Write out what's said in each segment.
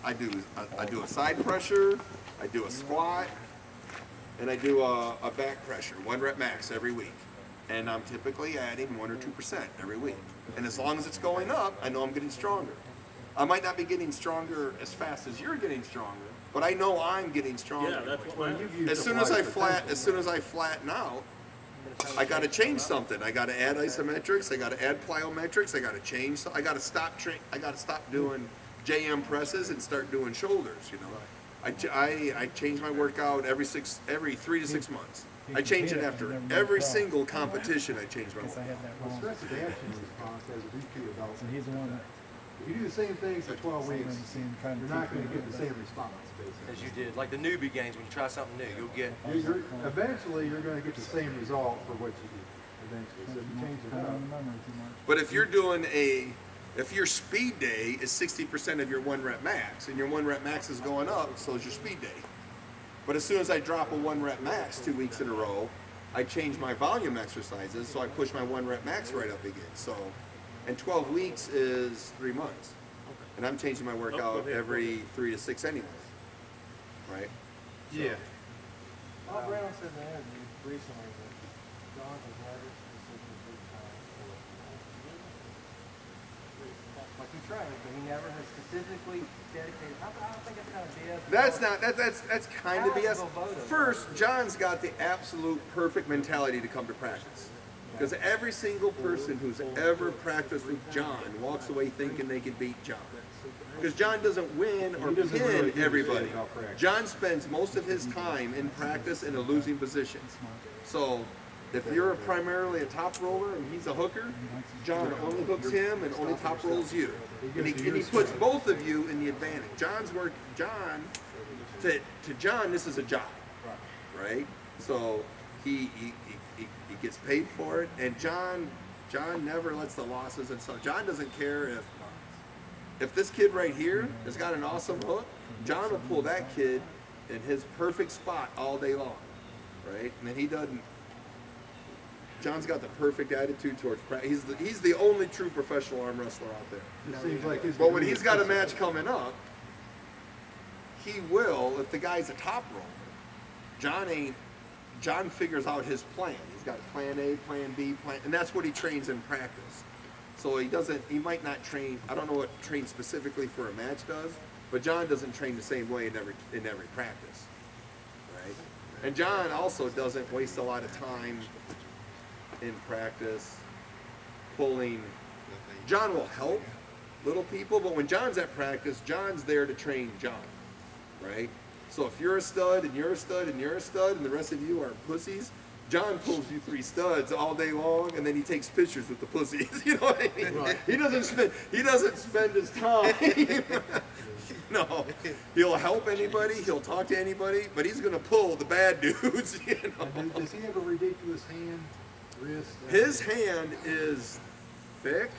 I do a side pressure, I do a squat, and I do a back pressure, 1 rep max every week. And I'm typically adding 1 or 2% every week. And as long as it's going up, I know I'm getting stronger. I might not be getting stronger as fast as you're getting stronger, but I know I'm getting stronger. Yeah, that's what matters. As soon as I flatten out, I got to change something. I got to add isometrics. I got to add plyometrics. I got to change. I got to stop. I got to stop doing JM presses and start doing shoulders. You know, I change my workout every 3 to 6 months. I change it after every single competition. I change my workout. The stress adaptation response as a repeat adult. So he's the one that. If you do the same things for 12 weeks, you're not going to get the same response, basically. As you did, like the newbie games, when you try something new, you'll get. Eventually, you're going to get the same result for what you do. Eventually, so if you change it up. But if you're if your speed day is 60% of your 1 rep max, and your 1 rep max is going up, so is your speed day. But as soon as I drop a 1 rep max 2 weeks in a row, I change my volume exercises, so I push my 1 rep max right up again. So, and 12 weeks is 3 months. And I'm changing my workout every 3 to 6 anyways. Right? Yeah. Bob Brown said in an interview recently that John has never specifically trained for like he trained, but he never has specifically dedicated. I think that's kind of BS. That's kind of BS. First, John's got the absolute perfect mentality to come to practice. Because every single person who's ever practiced with John walks away thinking they can beat John. Because John doesn't win or pin everybody. John spends most of his time in practice in a losing position. So if you're primarily a top roller and he's a hooker, John only hooks him and only top rolls you. And he puts both of you in the advantage. To John, this is a job, right? So he gets paid for it, and John never lets the losses, and so John doesn't care if this kid right here has got an awesome hook. John will pull that kid in his perfect spot all day long, right? And then he doesn't. John's got the perfect attitude towards practice. He's the only true professional arm wrestler out there. It seems like But when he's got a match coming up, he will, if the guy's a top roller, John figures out his plan. He's got plan A, plan B, and that's what he trains in practice. So he might not train, I don't know what train specifically for a match does, but John doesn't train the same way in every practice, right? And John also doesn't waste a lot of time in practice pulling. John will help little people, but when John's at practice, John's there to train John, right? So if you're a stud and you're a stud and you're a stud and the rest of you are pussies, John pulls you 3 studs all day long, and then he takes pictures with the pussies. You know what I mean? Right. He doesn't spend his time. No, he'll help anybody, he'll talk to anybody, but he's gonna pull the bad dudes. You know? And does he have a ridiculous hand, wrist? His hand is thick,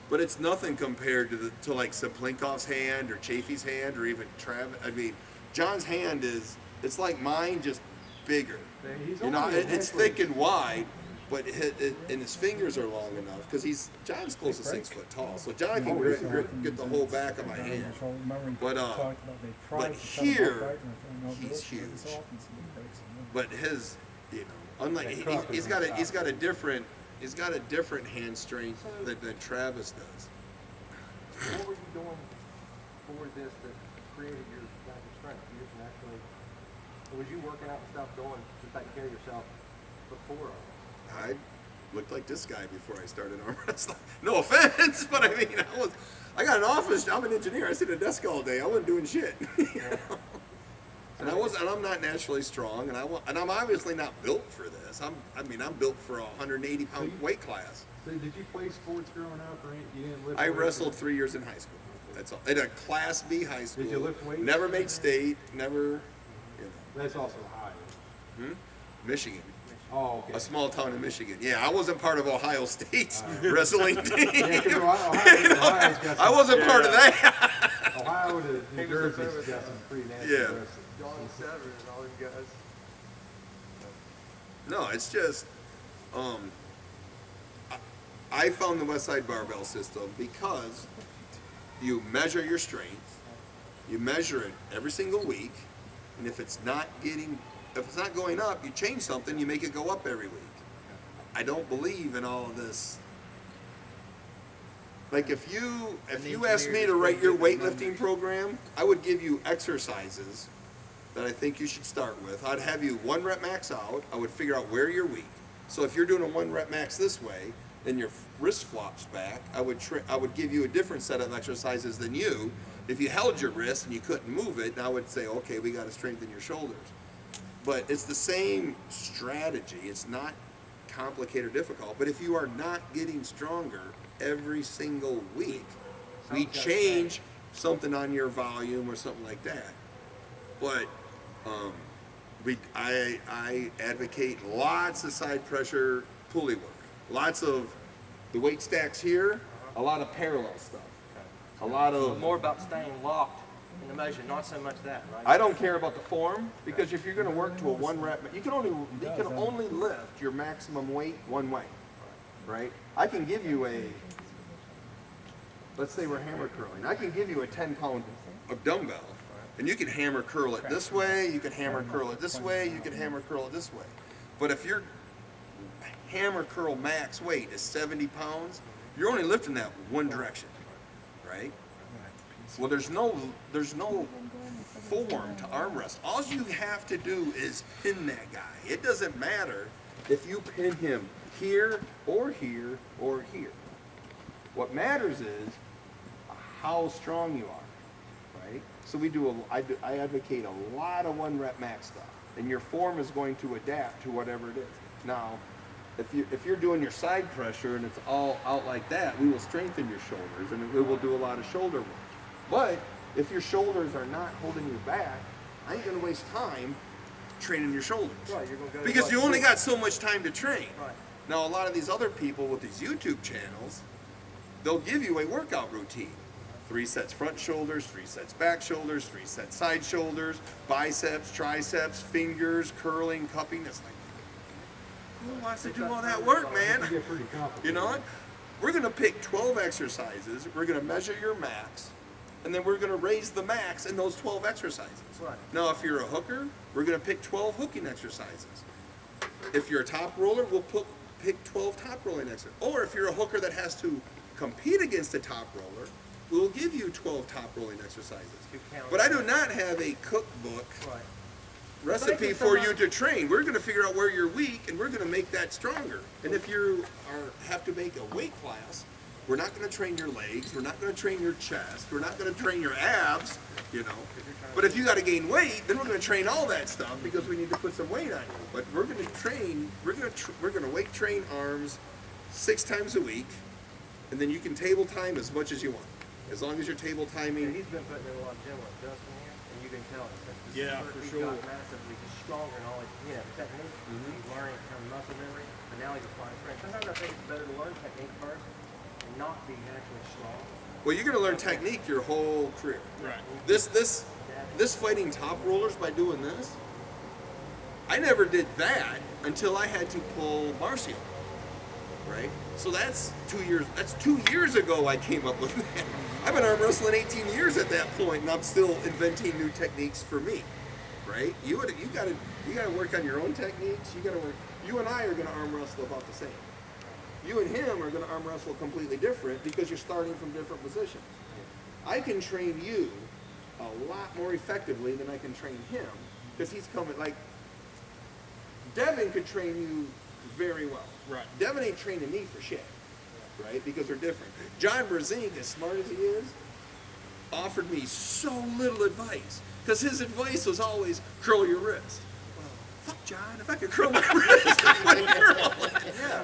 but it's nothing compared to like Saplinkov's hand or Chafee's hand or even Travis. I mean, John's hand it's like mine, just bigger. You know, it's thick and wide, but and his fingers are long enough because John's close to 6 foot tall, so John can get the whole back of my hand. But here he's huge. But his, you know, unlike he's got a different hand strength than Travis does. What were you doing for this that created your lack of strength? You just naturally, or was you working out and stuff, going to take care of yourself before? I looked like this guy before I started arm wrestling. No offense, but I mean, I got an office. I'm an engineer. I sit at a desk all day. I wasn't doing shit. You know? And I'm not naturally strong, and I'm obviously not built for this. I'm built for a 180-pound weight class. So did you play sports growing up, or you didn't lift weights? I wrestled 3 years in high school. That's all. At a Class B high school. Did you lift weights? Never made state. Never. You know. That's also Ohio. Michigan. Oh, okay. A small town in Michigan. Yeah, I wasn't part of Ohio State's wrestling team. Yeah, because Ohio's got some, I wasn't part of that. Ohio to New Jersey's got some pretty nasty wrestling. John Sever and all these guys. No, it's just, I found the West Side Barbell System because you measure your strength, You measure it every single week, and if it's not going up, you change something, you make it go up every week. I don't believe in all of this. Like if you asked me to write your weightlifting program, I would give you exercises that I think you should start with. I'd have you 1 rep max out. I would figure out where you're weak. So if you're doing a 1 rep max this way, and your wrist flops back, I would give you a different set of exercises than you. If you held your wrist and you couldn't move it, I would say, okay, we got to strengthen your shoulders. But it's the same strategy. It's not complicated or difficult. But if you are not getting stronger every single week, we change something on your volume or something like that. But I advocate lots of side pressure pulley work, lots of the weight stacks here, a lot of parallel stuff, a lot of More about staying locked in the motion, not so much that, right? I don't care about the form, because if you're going to work to a 1 rep, you can only lift your maximum weight one way, right? I can give you let's say we're hammer curling. I can give you a 10-pound of dumbbell, and you can hammer curl it this way, you can hammer curl it this way, you can hammer curl it this way. But if your hammer curl max weight is 70 pounds, you're only lifting that one direction, right? Well, there's no form to arm wrestle. All you have to do is pin that guy. It doesn't matter if you pin him here or here or here. What matters is how strong you are, right? So I advocate a lot of 1 rep max stuff, and your form is going to adapt to whatever it is. Now, if you're doing your side pressure and it's all out like that, we will strengthen your shoulders, and we will do a lot of shoulder work. But if your shoulders are not holding you back, I ain't gonna waste time training your shoulders. Right, you're gonna go Because you only got so much time to train. Right. Now, a lot of these other people with these YouTube channels, they'll give you a workout routine. 3 sets front shoulders, 3 sets back shoulders, 3 sets side shoulders, biceps, triceps, fingers, curling, cupping. It's like, who wants to do all that work, man? It get pretty complicated. You know what? We're gonna pick 12 exercises, we're gonna measure your max, and then we're gonna raise the max in those 12 exercises. Right. Now, if you're a hooker, we're gonna pick 12 hooking exercises. If you're a top roller, we'll pick 12 top rolling exercises. Or if you're a hooker that has to compete against a top roller, we'll give you 12 top rolling exercises. But I do not have a cookbook Right. recipe for you to train. We're going to figure out where you're weak, and we're going to make that stronger. And if you have to make a weight class, we're not going to train your legs, we're not going to train your chest, we're not going to train your abs, you know. But if you got to gain weight, then we're going to train all that stuff because we need to put some weight on you. But we're going to train, we're going to weight train arms 6 times a week, and then you can table time as much as you want, as long as you're table Yeah, timing. he's been putting in a lot of gym work, Justin, here, and you can tell it. Yeah, for He's sure. got massively stronger in all his, technique. He's learning from muscle memory, but now he's applying strength. Sometimes I think it's better to learn technique first and not be naturally strong. Well, you're going to learn technique your whole career. Right. This fighting top rollers by doing this, I never did that until I had to pull Marcio, right? So that's 2 years. That's 2 years ago I came up with that. I've been arm wrestling 18 years at that point, and I'm still inventing new techniques for me, right? You gotta work on your own techniques. You and I are gonna arm wrestle about the same. You and him are gonna arm wrestle completely different because you're starting from different positions. I can train you a lot more effectively than I can train him because he's coming like Devin could train you very well. Right. Devin ain't training me for shit, right? Because they're different. John Brezink, as smart as he is, offered me so little advice because his advice was always curl your wrist. Well, fuck John, if I could curl my wrist, I would curl.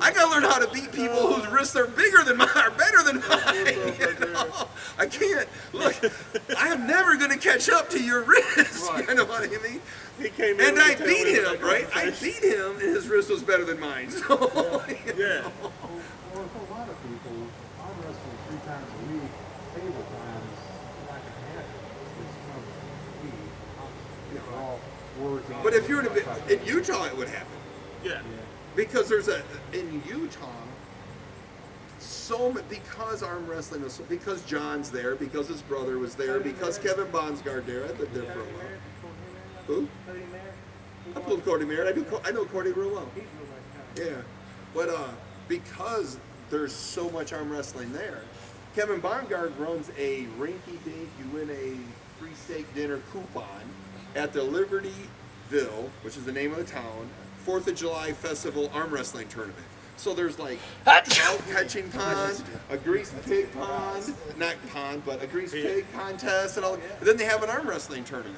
I gotta learn how to beat people whose wrists are bigger than mine, are better than mine. You know? I can't. Look, I'm never gonna catch up to your wrist. Right. You know what I mean? He came in And with I the tail beat end him, back on right? the I fish. beat him, and his wrist was better than mine. So, Yeah. Well, for a lot of people, arm wrestling 3 times a week, table time is not going to happen. It's kind of key. They're all words. but if you're in Utah, it would happen Yeah. because in Utah, because arm wrestling was because John's there, because his brother was there, because Kevin Bonsgard there. I lived there for a while. Who? I pulled Cody Merritt. I know Cody real well. Yeah, but because there's so much arm wrestling there, Kevin Bongard runs a rinky-dink, you win a free steak dinner coupon at the Libertyville, which is the name of the town, 4th of July Festival arm wrestling tournament. So there's like trout catching pond, a greased pig pond, not pond, but a greased pig contest, and all. And then they have an arm wrestling tournament.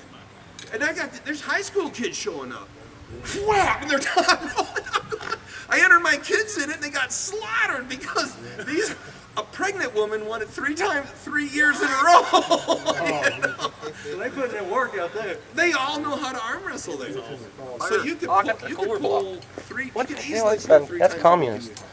And there's high school kids showing up. Whap! And they're top rolling up. I entered my kids in it, and they got slaughtered because a pregnant woman won it 3 years in a row. So they put in work out there. They all know how to arm wrestle there. So you could Oh, I got the cooler pull block. 3. What you the could hell easily is pull that? 3 That's times communist. what you do.